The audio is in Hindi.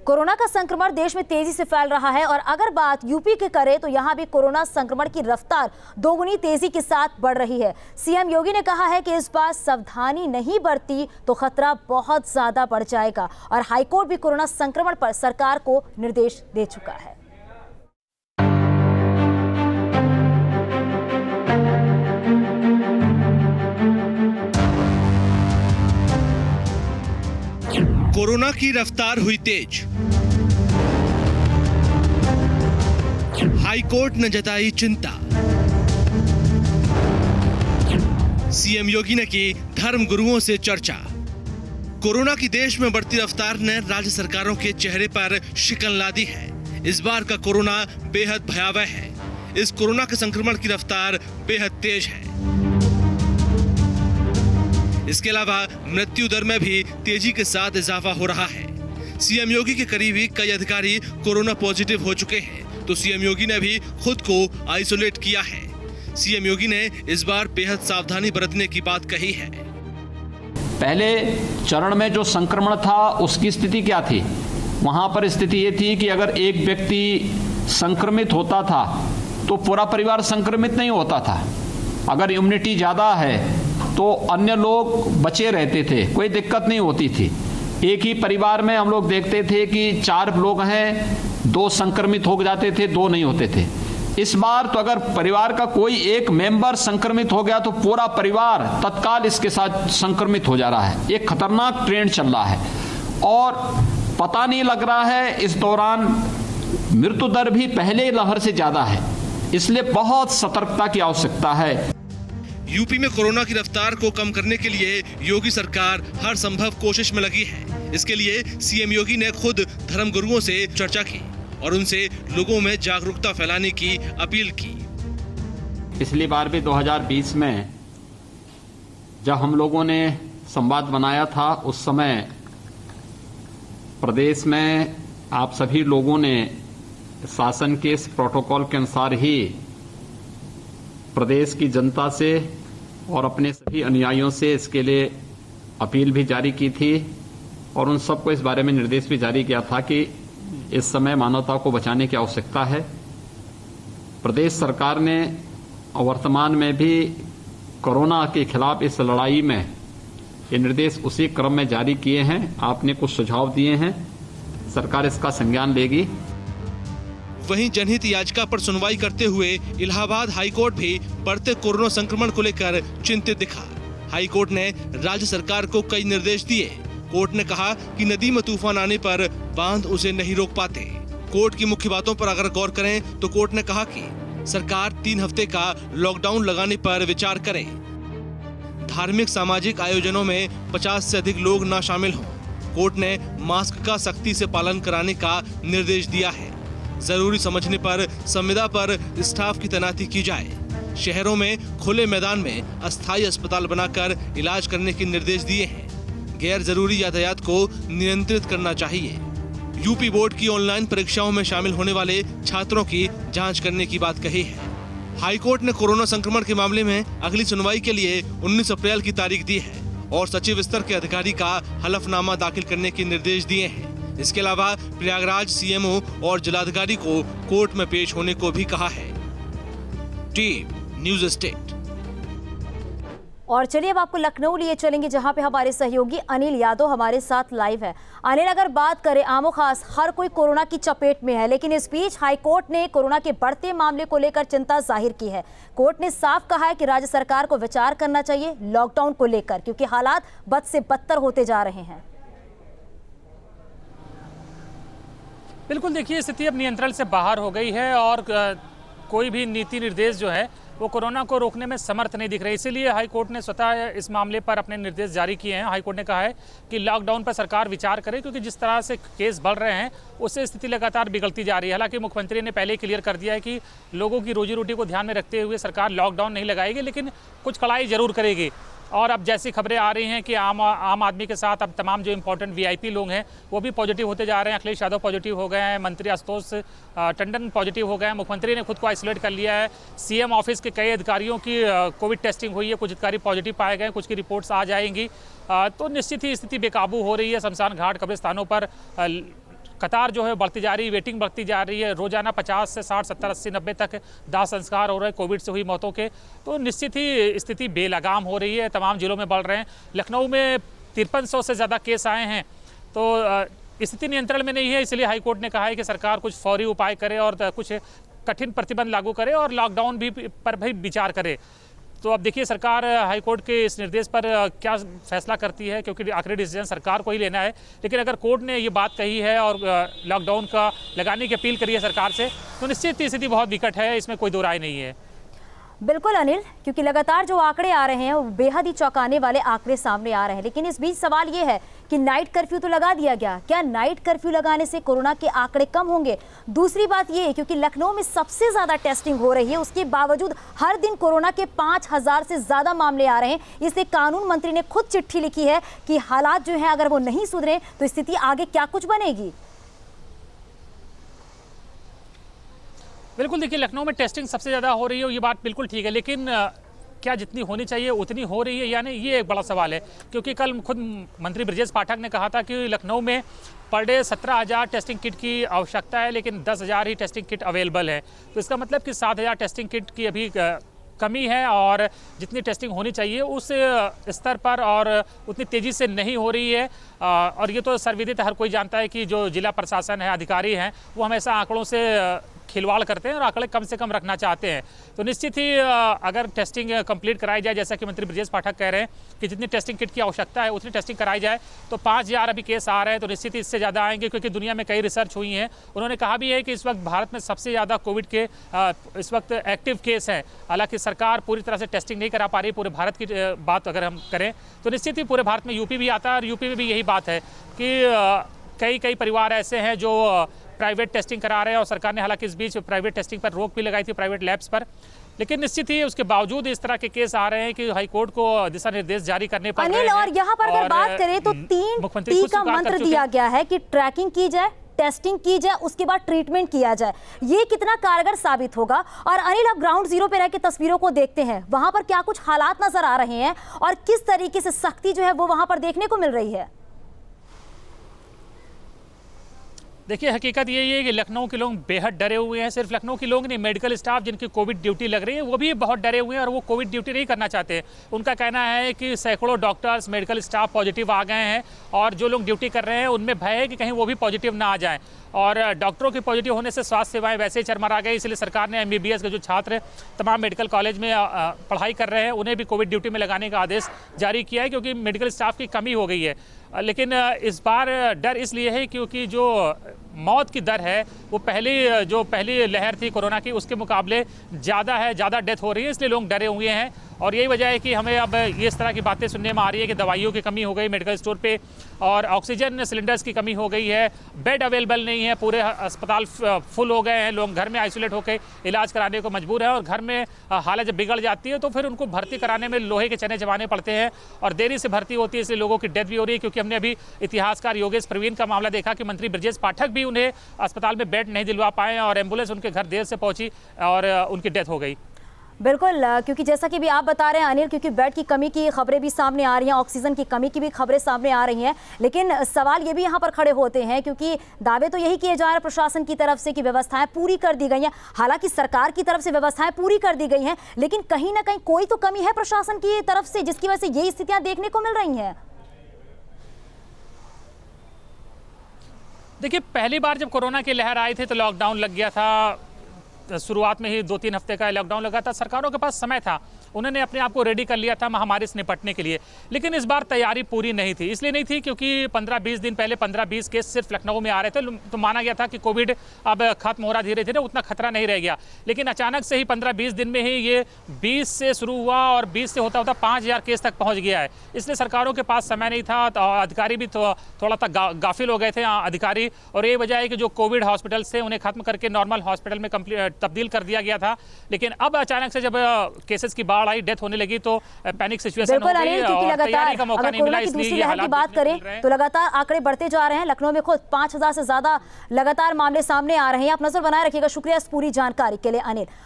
कोरोना का संक्रमण देश में तेजी से फैल रहा है और अगर बात यूपी की करें तो यहां भी कोरोना संक्रमण की रफ्तार दोगुनी तेजी के साथ बढ़ रही है। सीएम योगी ने कहा है कि इस बार सावधानी नहीं बरती तो खतरा बहुत ज्यादा बढ़ जाएगा और हाईकोर्ट भी कोरोना संक्रमण पर सरकार को निर्देश दे चुका है। कोरोना की रफ्तार हुई तेज, हाईकोर्ट ने जताई चिंता। सीएम योगी ने की धर्म गुरुओं से चर्चा। कोरोना की देश में बढ़ती रफ्तार ने राज्य सरकारों के चेहरे पर शिकन ला दी है। इस बार का कोरोना बेहद भयावह है। इस कोरोना के संक्रमण की रफ्तार बेहद तेज है। इसके अलावा मृत्यु दर में भी तेजी के साथ इजाफा हो रहा है। सीएम योगी के करीबी कई अधिकारी कोरोना पॉजिटिव हो चुके हैं, तो सीएम योगी ने भी खुद को आइसोलेट किया है। सीएम योगी ने इस बार बेहद सावधानी बरतने की बात कही है। पहले चरण में जो संक्रमण था उसकी स्थिति क्या थी? वहां पर स्थिति ये थी कि अगर एक व्यक्ति संक्रमित होता था तो पूरा परिवार संक्रमित नहीं होता था। अगर इम्यूनिटी ज्यादा है तो अन्य लोग बचे रहते थे, कोई दिक्कत नहीं होती थी। एक ही परिवार में हम लोग देखते थे कि 4 लोग हैं, 2 संक्रमित हो जाते थे, 2 नहीं होते थे। इस बार तो अगर परिवार का कोई एक मेंबर संक्रमित हो गया तो पूरा परिवार तत्काल इसके साथ संक्रमित हो जा रहा है। एक खतरनाक ट्रेंड चल रहा है और पता नहीं लग रहा है इस दौरान मृत्यु दर भी पहले लहर से ज्यादा है, इसलिए बहुत सतर्कता की आवश्यकता है। यूपी में कोरोना की रफ्तार को कम करने के लिए योगी सरकार हर संभव कोशिश में लगी है। इसके लिए सीएम योगी ने खुद धर्म गुरुओं से चर्चा की और उनसे लोगों में जागरूकता फैलाने की अपील की। पिछली बार भी 2020 में जब हम लोगों ने संवाद बनाया था, उस समय प्रदेश में आप सभी लोगों ने शासन के इस प्रोटोकॉल के अनुसार ही प्रदेश की जनता से और अपने सभी अनुयायियों से इसके लिए अपील भी जारी की थी और उन सबको इस बारे में निर्देश भी जारी किया था कि इस समय मानवता को बचाने की आवश्यकता है। प्रदेश सरकार ने वर्तमान में भी कोरोना के खिलाफ इस लड़ाई में ये निर्देश उसी क्रम में जारी किए हैं। आपने कुछ सुझाव दिए हैं, सरकार इसका संज्ञान लेगी। वहीं जनहित याचिका पर सुनवाई करते हुए इलाहाबाद हाईकोर्ट भी बढ़ते कोरोना संक्रमण को लेकर चिंतित दिखा। हाईकोर्ट ने राज्य सरकार को कई निर्देश दिए। कोर्ट ने कहा कि नदी में तूफान आने पर बांध उसे नहीं रोक पाते। कोर्ट की मुख्य बातों पर अगर गौर करें तो कोर्ट ने कहा कि सरकार 3 हफ्ते का लॉकडाउन लगाने पर विचार करे। धार्मिक सामाजिक आयोजनों में 50 से अधिक लोग न शामिल हों। कोर्ट ने मास्क का सख्ती से पालन कराने का निर्देश दिया है। जरूरी समझने पर संविदा पर स्टाफ की तैनाती की जाए। शहरों में खुले मैदान में अस्थायी अस्पताल बनाकर इलाज करने के निर्देश दिए हैं। गैर जरूरी यातायात को नियंत्रित करना चाहिए। यूपी बोर्ड की ऑनलाइन परीक्षाओं में शामिल होने वाले छात्रों की जांच करने की बात कही है। हाईकोर्ट ने कोरोना संक्रमण के मामले में अगली सुनवाई के लिए 19 अप्रैल की तारीख दी है और सचिव स्तर के अधिकारी का हलफनामा दाखिल करने के निर्देश दिए हैं। इसके अलावा प्रयागराज सीएमओ और जिलाधिकारी को कोर्ट में पेश होने को भी कहा है। Team news state. और चलिए अब आपको लखनऊ लिए चलेंगे, जहां पे हमारे सहयोगी अनिल यादव हमारे साथ लाइव है। अनिल, अगर बात करें आमो खास हर कोई कोरोना की चपेट में है, लेकिन इस बीच हाईकोर्ट ने कोरोना के बढ़ते मामले को लेकर चिंता जाहिर की है। कोर्ट ने साफ कहा है कि राज्य सरकार को विचार करना चाहिए लॉकडाउन को लेकर, क्योंकि हालात बद से बदतर होते जा रहे हैं। बिल्कुल, देखिए स्थिति अब नियंत्रण से बाहर हो गई है और कोई भी नीति निर्देश जो है वो कोरोना को रोकने में समर्थ नहीं दिख रहे। इसीलिए हाईकोर्ट ने स्वतः इस मामले पर अपने निर्देश जारी किए हैं। हाईकोर्ट ने कहा है कि लॉकडाउन पर सरकार विचार करे, क्योंकि जिस तरह से केस बढ़ रहे हैं उससे स्थिति लगातार बिगड़ती जा रही है। हालांकि मुख्यमंत्री ने पहले क्लियर कर दिया है कि लोगों की रोजी रोटी को ध्यान में रखते हुए सरकार लॉकडाउन नहीं लगाएगी, लेकिन कुछ कड़ाई जरूर करेगी। और अब जैसी खबरें आ रही हैं कि आम आदमी के साथ अब तमाम जो इंपॉर्टेंट वीआईपी लोग हैं वो भी पॉजिटिव होते जा रहे हैं। अखिलेश यादव पॉजिटिव हो गए हैं, मंत्री आशुतोष टंडन पॉजिटिव हो गए हैं, मुख्यमंत्री ने खुद को आइसोलेट कर लिया है। सीएम ऑफिस के कई अधिकारियों की कोविड टेस्टिंग हुई है, कुछ अधिकारी पॉजिटिव पाए गए, कुछ की रिपोर्ट्स आ जाएंगी। तो निश्चित ही स्थिति बेकाबू हो रही है। शमशान घाट, कब्रिस्तानों पर कतार जो है बढ़ती जा रही है, वेटिंग बढ़ती जा रही है। रोजाना 50 से 60, 70, 80, 90 तक दाह संस्कार हो रहे हैं कोविड से हुई मौतों के। तो निश्चित ही स्थिति बेलगाम हो रही है, तमाम जिलों में बढ़ रहे हैं। लखनऊ में 5300 से ज़्यादा केस आए हैं। तो स्थिति नियंत्रण में नहीं है, इसलिए हाईकोर्ट ने कहा है कि सरकार कुछ फौरी उपाय करे और कुछ कठिन प्रतिबंध लागू करे और लॉकडाउन भी पर भी विचार करे। तो अब देखिए सरकार हाईकोर्ट के इस निर्देश पर क्या फैसला करती है, क्योंकि आखिरी डिसीजन सरकार को ही लेना है। लेकिन अगर कोर्ट ने ये बात कही है और लॉकडाउन का लगाने की अपील करी है सरकार से, तो निश्चित स्थिति बहुत विकट है, इसमें कोई दो राय नहीं है। बिल्कुल अनिल, क्योंकि लगातार जो आंकड़े आ रहे हैं वो बेहद ही चौंकाने वाले आंकड़े सामने आ रहे हैं। लेकिन इस बीच सवाल ये है कि नाइट कर्फ्यू तो लगा दिया गया, क्या नाइट कर्फ्यू लगाने से कोरोना के आंकड़े कम होंगे? दूसरी बात ये है क्योंकि लखनऊ में सबसे ज़्यादा टेस्टिंग हो रही है, उसके बावजूद हर दिन कोरोना के 5000 से ज़्यादा मामले आ रहे हैं। इसलिए कानून मंत्री ने खुद चिट्ठी लिखी है कि हालात जो है अगर वो नहीं सुधरे तो स्थिति आगे क्या कुछ बनेगी। बिल्कुल, देखिए लखनऊ में टेस्टिंग सबसे ज़्यादा हो रही है, ये बात बिल्कुल ठीक है। लेकिन क्या जितनी होनी चाहिए उतनी हो रही है या नहीं, ये एक बड़ा सवाल है। क्योंकि कल खुद मंत्री ब्रजेश पाठक ने कहा था कि लखनऊ में पर डे 17,000 टेस्टिंग किट की आवश्यकता है, लेकिन 10,000 ही टेस्टिंग किट अवेलेबल है। तो इसका मतलब कि 7,000 टेस्टिंग किट की अभी कमी है और जितनी टेस्टिंग होनी चाहिए उस स्तर पर और उतनी तेज़ी से नहीं हो रही है। और ये तो सर्वविदित हर कोई जानता है कि जो जिला प्रशासन है, अधिकारी हैं, वो हमेशा आंकड़ों से खिलवाड़ करते हैं और आंकड़े कम से कम रखना चाहते हैं। तो निश्चित ही अगर टेस्टिंग कंप्लीट कराई जाए, जैसा कि मंत्री ब्रजेश पाठक कह रहे हैं कि जितनी टेस्टिंग किट की आवश्यकता है उतनी टेस्टिंग कराई जाए, तो 5000 अभी केस आ रहे हैं, तो निश्चित ही इससे ज़्यादा आएंगे। क्योंकि दुनिया में कई रिसर्च हुई हैं, उन्होंने कहा भी है कि इस वक्त भारत में सबसे ज़्यादा कोविड के इस वक्त एक्टिव केस हैं। हालांकि सरकार पूरी तरह से टेस्टिंग नहीं करा पा रही। पूरे भारत की बात अगर हम करें तो निश्चित ही पूरे भारत में यूपी भी आता है और यूपी में भी यही बात है कि कई परिवार ऐसे हैं जो प्राइवेट टेस्टिंग करा रहे हैं और सरकार ने हालांकि इस बीच प्राइवेट टेस्टिंग पर रोक भी लगाई थी, प्राइवेट लैब्स पर। लेकिन निश्चित ही उसके बावजूद इस तरह के केस आ रहे हैं कि हाईकोर्ट को दिशा निर्देश जारी करने पड़ रहे हैं। अनिल, और यहाँ पर अगर बात करें तो 3 T का मंत्र दिया गया है कि ट्रैकिंग की जाए, टेस्टिंग की जाए, उसके बाद ट्रीटमेंट किया जाए। ये कितना कारगर साबित होगा? और अनिल, आप ग्राउंड जीरो पे रह के तस्वीरों को देखते हैं, वहां पर क्या कुछ हालात नजर आ रहे हैं और किस तरीके से सख्ती जो है वो वहां पर देखने को मिल रही है? देखिए हकीकत यही है कि लखनऊ के लोग बेहद डरे हुए हैं। सिर्फ लखनऊ के लोग नहीं, मेडिकल स्टाफ जिनकी कोविड ड्यूटी लग रही है वो भी बहुत डरे हुए हैं और वो कोविड ड्यूटी नहीं करना चाहते। उनका कहना है कि सैकड़ों डॉक्टर्स, मेडिकल स्टाफ पॉजिटिव आ गए हैं और जो लोग ड्यूटी कर रहे हैं उनमें भय है कि कहीं वो भी पॉजिटिव ना आ जाएं। और डॉक्टरों की पॉजिटिव होने से स्वास्थ्य सेवाएं वैसे ही चरमरा गई। इसलिए सरकार ने MBBS के जो छात्र तमाम मेडिकल कॉलेज में पढ़ाई कर रहे हैं उन्हें भी कोविड ड्यूटी में लगाने का आदेश जारी किया है, क्योंकि मेडिकल स्टाफ की कमी हो गई है। लेकिन इस बार डर इसलिए है क्योंकि जो मौत की दर है वो पहली लहर थी कोरोना की उसके मुकाबले ज़्यादा है, ज़्यादा डेथ हो रही है, इसलिए लोग डरे हुए हैं। और यही वजह है कि हमें अब ये इस तरह की बातें सुनने में आ रही है कि दवाइयों की कमी हो गई मेडिकल स्टोर पे और ऑक्सीजन सिलेंडर्स की कमी हो गई है, बेड अवेलेबल नहीं है, पूरे अस्पताल फुल हो गए हैं, लोग घर में आइसोलेट होकर इलाज कराने को मजबूर है। और घर में हालत जब बिगड़ जाती है तो फिर उनको भर्ती कराने में लोहे के चने जमाने पड़ते हैं और देरी से भर्ती होती है, इसलिए लोगों की डेथ भी हो रही है। क्योंकि हमने अभी इतिहासकार योगेश प्रवीण का मामला देखा कि मंत्री ब्रजेश पाठक भी उन्हें अस्पताल में बेड नहीं दिलवा पाए और एम्बुलेंस उनके घर देर से पहुंची और उनकी डेथ हो गई। बिल्कुल, क्योंकि जैसा कि भी आप बता रहे हैं अनिल, क्योंकि बेड की कमी की खबरें भी सामने आ रही हैं, ऑक्सीजन की कमी की भी खबरें सामने आ रही हैं। लेकिन सवाल ये भी यहाँ पर खड़े होते हैं क्योंकि दावे तो यही किए जा रहे हैं प्रशासन की तरफ से कि व्यवस्थाएं पूरी कर दी गई हैं। हालांकि सरकार की तरफ से व्यवस्थाएं पूरी कर दी गई हैं, लेकिन कहीं ना कहीं कोई तो कमी है प्रशासन की तरफ से जिसकी वजह से ये स्थितियां देखने को मिल रही हैं। देखिए पहली बार जब कोरोना की लहर आई थी तो लॉकडाउन लग गया था। शुरुआत में ही 2-3 हफ्ते का लॉकडाउन लगा था। सरकारों के पास समय था, उन्होंने अपने आप को रेडी कर लिया था महामारी से निपटने के लिए। लेकिन इस बार तैयारी पूरी नहीं थी। इसलिए नहीं थी क्योंकि 15-20 दिन पहले 15-20 केस सिर्फ लखनऊ में आ रहे थे, तो माना गया था कि कोविड अब खत्म हो रहा धीरे धीरे, उतना खतरा नहीं रह गया। लेकिन अचानक से ही 15-20 दिन में ही ये 20 से शुरू हुआ और 20 से होता होता 5000 केस तक पहुँच गया है। इसलिए सरकारों के पास समय नहीं था, तो अधिकारी भी थोड़ा सा गाफिल हो गए थे अधिकारी। और ये वजह है कि जो कोविड हॉस्पिटल से उन्हें खत्म करके नॉर्मल हॉस्पिटल में तब्दील कर दिया गया था। लेकिन अब अचानक से जब केसेस की बाढ़ आई, डेथ होने लगी, तो पैनिक सिचुएशन हो गई और तैयारी का मौका नहीं मिला। इसलिए ये हालात की बात करें तो लगातार आंकड़े बढ़ते जा रहे हैं। लखनऊ में खुद 5000 से ज्यादा लगातार मामले सामने आ रहे हैं। आप नजर बनाए रखिएगा। शुक्रिया इस पूरी जानकारी के लिए अनिल।